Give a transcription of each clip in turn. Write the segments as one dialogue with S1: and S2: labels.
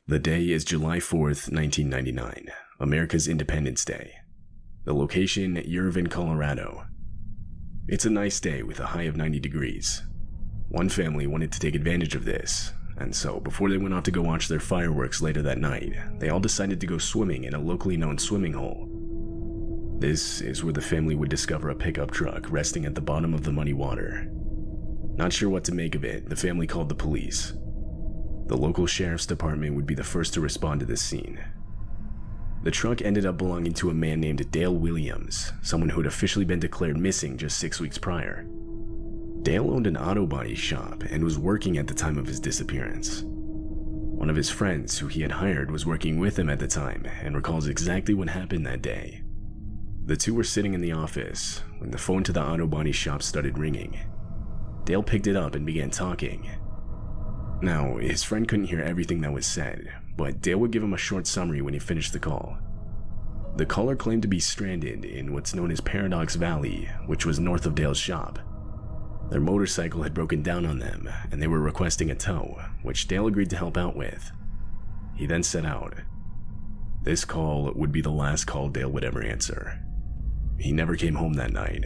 S1: The day is July 4th, 1999, America's Independence Day. The location, Unravel, Colorado. It's a nice day with a high of 90 degrees. One family wanted to take advantage of this, and so before they went off to go watch their fireworks later that night, they all decided to go swimming in a locally known swimming hole. This is where the family would discover a pickup truck resting at the bottom of the muddy water. Not sure what to make of it, the family called the police. The local sheriff's department would be the first to respond to this scene. The truck ended up belonging to a man named Dale Williams, someone who had officially been declared missing just 6 weeks prior. Dale owned an auto body shop and was working at the time of his disappearance. One of his friends who he had hired was working with him at the time and recalls exactly what happened that day. The two were sitting in the office when the phone to the auto body shop started ringing. Dale picked it up and began talking. Now, his friend couldn't hear everything that was said, but Dale would give him a short summary when he finished the call. The caller claimed to be stranded in what's known as Paradox Valley, which was north of Dale's shop. Their motorcycle had broken down on them, and they were requesting a tow, which Dale agreed to help out with. He then set out. This call would be the last call Dale would ever answer. He never came home that night.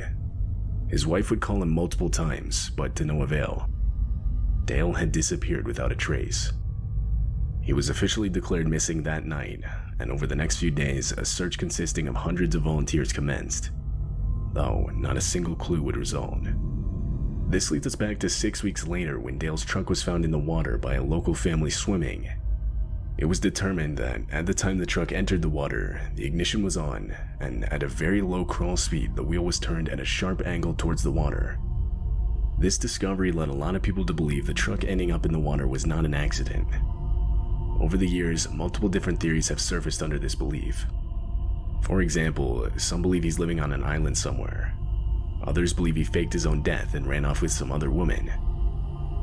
S1: His wife would call him multiple times, but to no avail. Dale had disappeared without a trace. He was officially declared missing that night, and over the next few days, a search consisting of hundreds of volunteers commenced, though not a single clue would result. This leads us back to 6 weeks later when Dale's truck was found in the water by a local family swimming. It was determined that at the time the truck entered the water, the ignition was on, and at a very low crawl speed, the wheel was turned at a sharp angle towards the water. This discovery led a lot of people to believe the truck ending up in the water was not an accident. Over the years, multiple different theories have surfaced under this belief. For example, some believe he's living on an island somewhere. Others believe he faked his own death and ran off with some other woman.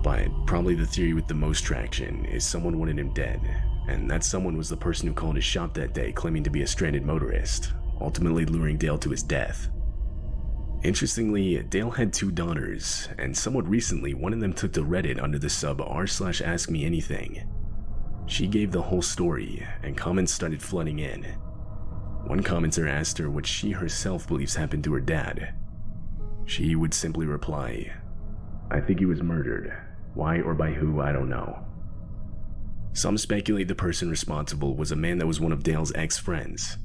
S1: But probably the theory with the most traction is someone wanted him dead, and that someone was the person who called his shop that day claiming to be a stranded motorist, ultimately luring Dale to his death. Interestingly, Dale had 2 daughters, and somewhat recently one of them took to Reddit under the sub r/askmeanything. She gave the whole story, and comments started flooding in. One commenter asked her what she herself believes happened to her dad. She would simply reply, "I think he was murdered. Why or by who, I don't know." Some speculate the person responsible was a man that was one of Dale's ex-friends.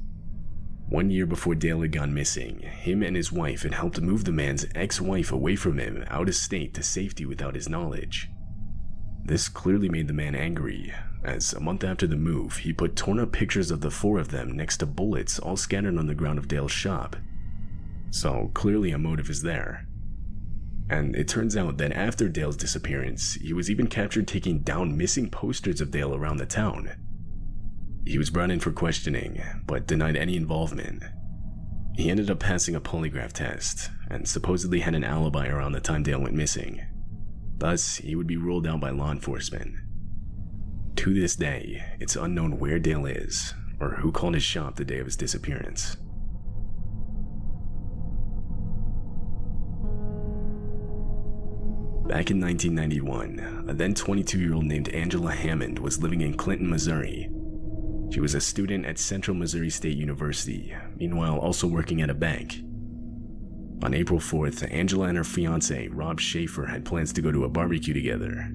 S1: 1 year before Dale had gone missing, him and his wife had helped move the man's ex-wife away from him out of state to safety without his knowledge. This clearly made the man angry, as a month after the move, he put torn up pictures of the 4 of them next to bullets all scattered on the ground of Dale's shop. So clearly a motive is there. And it turns out that after Dale's disappearance, he was even captured taking down missing posters of Dale around the town. He was brought in for questioning, but denied any involvement. He ended up passing a polygraph test, and supposedly had an alibi around the time Dale went missing. Thus, he would be ruled out by law enforcement. To this day, it's unknown where Dale is, or who called his shop the day of his disappearance. Back in 1991, a then 22-year-old named Angela Hammond was living in Clinton, Missouri. She was a student at Central Missouri State University, meanwhile also working at a bank. On April 4th, Angela and her fiancé, Rob Schaefer, had plans to go to a barbecue together.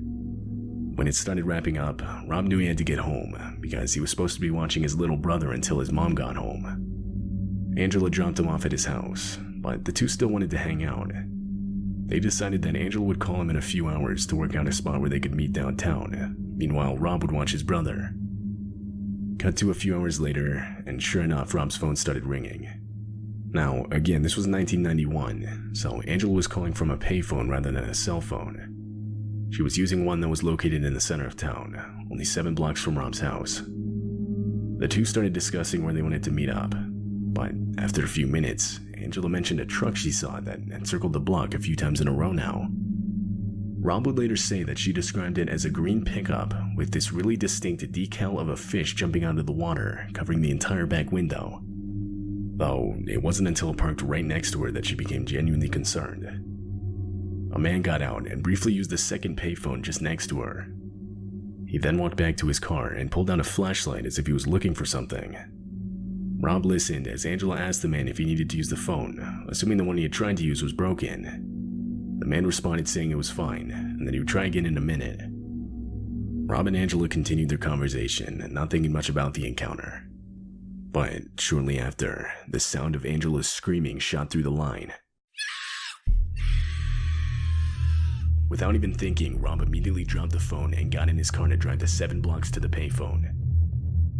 S1: When it started wrapping up, Rob knew he had to get home because he was supposed to be watching his little brother until his mom got home. Angela dropped him off at his house, but the two still wanted to hang out. They decided that Angela would call him in a few hours to work out a spot where they could meet downtown. Meanwhile, Rob would watch his brother. Cut to a few hours later, and sure enough, Rob's phone started ringing. Now, again, this was 1991, so Angela was calling from a payphone rather than a cell phone. She was using one that was located in the center of town, only 7 blocks from Rob's house. The two started discussing where they wanted to meet up, but after a few minutes, Angela mentioned a truck she saw that had circled the block a few times in a row now. Rob would later say that she described it as a green pickup with this really distinct decal of a fish jumping out of the water, covering the entire back window. Though it wasn't until it parked right next to her that she became genuinely concerned. A man got out and briefly used the second payphone just next to her. He then walked back to his car and pulled out a flashlight as if he was looking for something. Rob listened as Angela asked the man if he needed to use the phone, assuming the one he had tried to use was broken. The man responded saying it was fine, and that he would try again in a minute. Rob and Angela continued their conversation, not thinking much about the encounter. But shortly after, the sound of Angela's screaming shot through the line. Without even thinking, Rob immediately dropped the phone and got in his car to drive the 7 blocks to the payphone.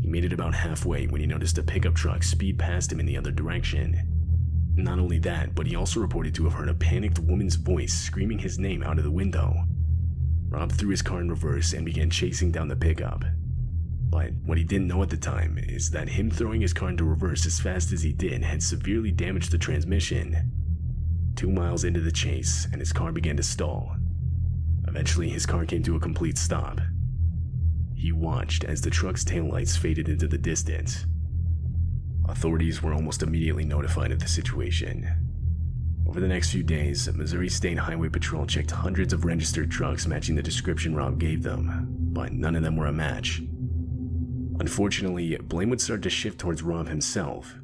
S1: He made it about halfway when he noticed a pickup truck speed past him in the other direction. Not only that, but he also reported to have heard a panicked woman's voice screaming his name out of the window. Rob threw his car in reverse and began chasing down the pickup. But what he didn't know at the time is that him throwing his car into reverse as fast as he did had severely damaged the transmission. 2 miles into the chase, and his car began to stall. Eventually, his car came to a complete stop. He watched as the truck's taillights faded into the distance. Authorities were almost immediately notified of the situation. Over the next few days, Missouri State Highway Patrol checked hundreds of registered trucks matching the description Rob gave them, but none of them were a match. Unfortunately, blame would start to shift towards Rob himself.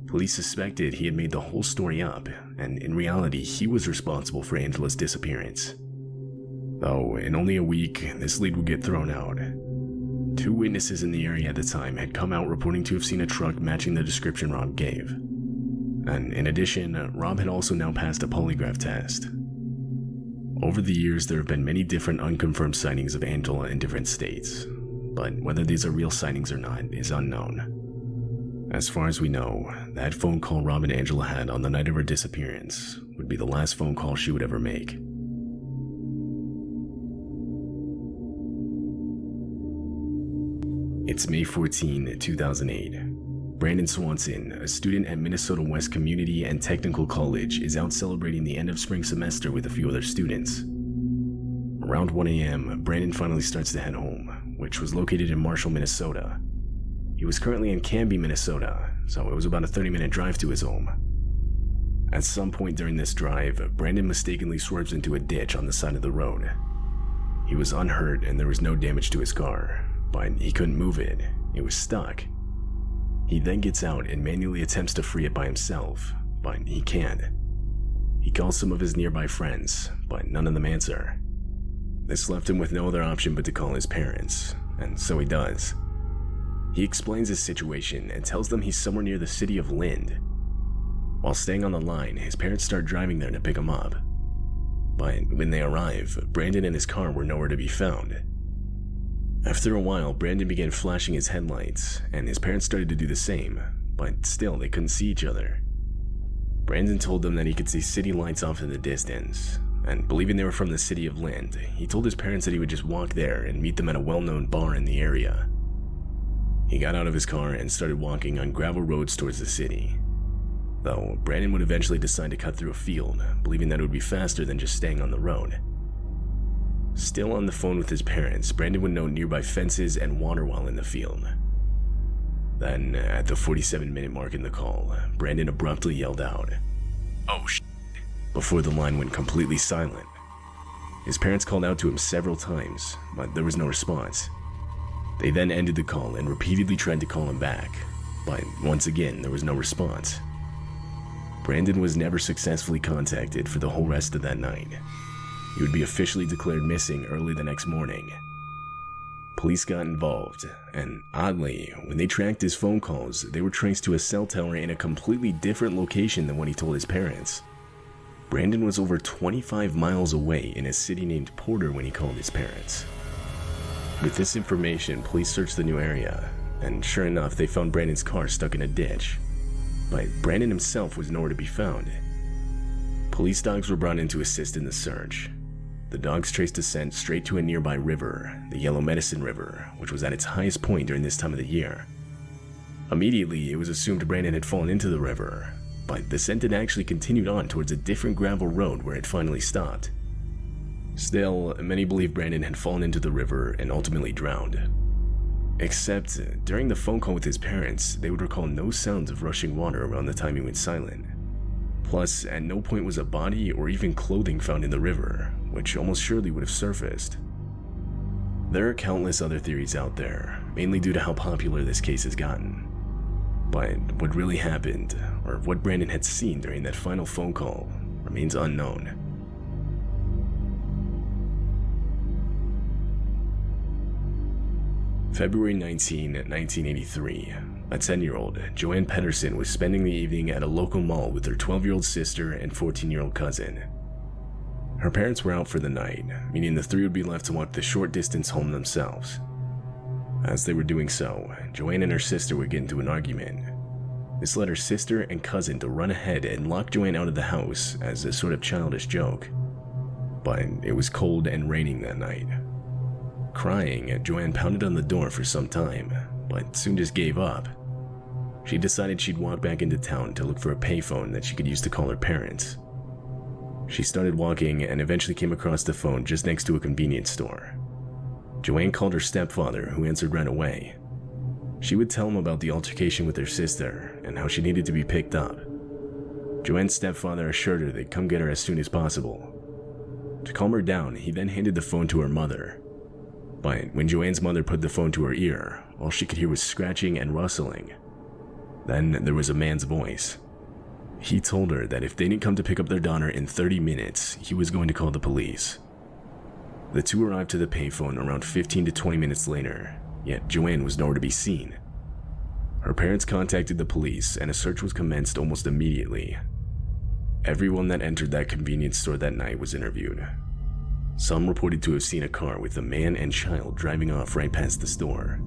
S1: Police suspected he had made the whole story up, and in reality, he was responsible for Angela's disappearance. Though, in only a week, this lead would get thrown out. 2 witnesses in the area at the time had come out reporting to have seen a truck matching the description Rob gave. And in addition, Rob had also now passed a polygraph test. Over the years, there have been many different unconfirmed sightings of Angela in different states, but whether these are real sightings or not is unknown. As far as we know, that phone call Rob and Angela had on the night of her disappearance would be the last phone call she would ever make. It's May 14, 2008. Brandon Swanson, a student at Minnesota West Community and Technical College, is out celebrating the end of spring semester with a few other students. Around 1 a.m., Brandon finally starts to head home, which was located in Marshall, Minnesota. He was currently in Canby, Minnesota, so it was about a 30-minute drive to his home. At some point during this drive, Brandon mistakenly swerves into a ditch on the side of the road. He was unhurt and there was no damage to his car, but he couldn't move it. It was stuck. He then gets out and manually attempts to free it by himself, but he can't. He calls some of his nearby friends, but none of them answer. This left him with no other option but to call his parents, and so he does. He explains his situation and tells them he's somewhere near the city of Lind. While staying on the line, his parents start driving there to pick him up. But when they arrive, Brandon and his car were nowhere to be found. After a while, Brandon began flashing his headlights, and his parents started to do the same, but still they couldn't see each other. Brandon told them that he could see city lights off in the distance, and believing they were from the city of Lind, he told his parents that he would just walk there and meet them at a well-known bar in the area. He got out of his car and started walking on gravel roads towards the city. Though, Brandon would eventually decide to cut through a field, believing that it would be faster than just staying on the road. Still on the phone with his parents, Brandon would note nearby fences and water while in the field. Then, at the 47-minute mark in the call, Brandon abruptly yelled out, "Oh shit," before the line went completely silent. His parents called out to him several times, but there was no response. They then ended the call and repeatedly tried to call him back, but once again there was no response. Brandon was never successfully contacted for the whole rest of that night. He would be officially declared missing early the next morning. Police got involved, and oddly, when they tracked his phone calls, they were traced to a cell tower in a completely different location than what he told his parents. Brandon was over 25 miles away in a city named Porter when he called his parents. With this information, police searched the new area, and sure enough, they found Brandon's car stuck in a ditch. But Brandon himself was nowhere to be found. Police dogs were brought in to assist in the search. The dogs traced a scent straight to a nearby river, the Yellow Medicine River, which was at its highest point during this time of the year. Immediately, it was assumed Brandon had fallen into the river, but the scent had actually continued on towards a different gravel road where it finally stopped. Still, many believe Brandon had fallen into the river and ultimately drowned. Except, during the phone call with his parents, they would recall no sounds of rushing water around the time he went silent. Plus, at no point was a body or even clothing found in the river, which almost surely would have surfaced. There are countless other theories out there, mainly due to how popular this case has gotten. But what really happened, or what Brandon had seen during that final phone call, remains unknown. February 19, 1983, a 10-year-old, Joanne Pedersen, was spending the evening at a local mall with her 12-year-old sister and 14-year-old cousin. Her parents were out for the night, meaning the three would be left to walk the short distance home themselves. As they were doing so, Joanne and her sister would get into an argument. This led her sister and cousin to run ahead and lock Joanne out of the house as a sort of childish joke. But it was cold and raining that night. Crying, Joanne pounded on the door for some time, but soon just gave up. She decided she'd walk back into town to look for a payphone that she could use to call her parents. She started walking and eventually came across the phone just next to a convenience store. Joanne called her stepfather, who answered right away. She would tell him about the altercation with her sister and how she needed to be picked up. Joanne's stepfather assured her they'd come get her as soon as possible. To calm her down, he then handed the phone to her mother. But when Joanne's mother put the phone to her ear, all she could hear was scratching and rustling. Then there was a man's voice. He told her that if they didn't come to pick up their daughter in 30 minutes, he was going to call the police. The two arrived to the payphone around 15 to 20 minutes later, yet Joanne was nowhere to be seen. Her parents contacted the police and a search was commenced almost immediately. Everyone that entered that convenience store that night was interviewed. Some reported to have seen a car with a man and child driving off right past the store.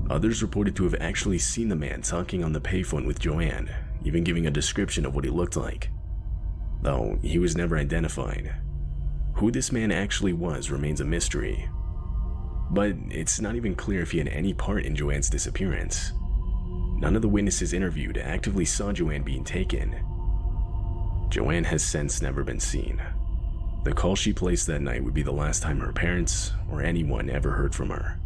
S1: Others reported to have actually seen the man talking on the payphone with Joanne, even giving a description of what he looked like. Though he was never identified. Who this man actually was remains a mystery. But it's not even clear if he had any part in Joanne's disappearance. None of the witnesses interviewed actively saw Joanne being taken. Joanne has since never been seen. The call she placed that night would be the last time her parents or anyone ever heard from her.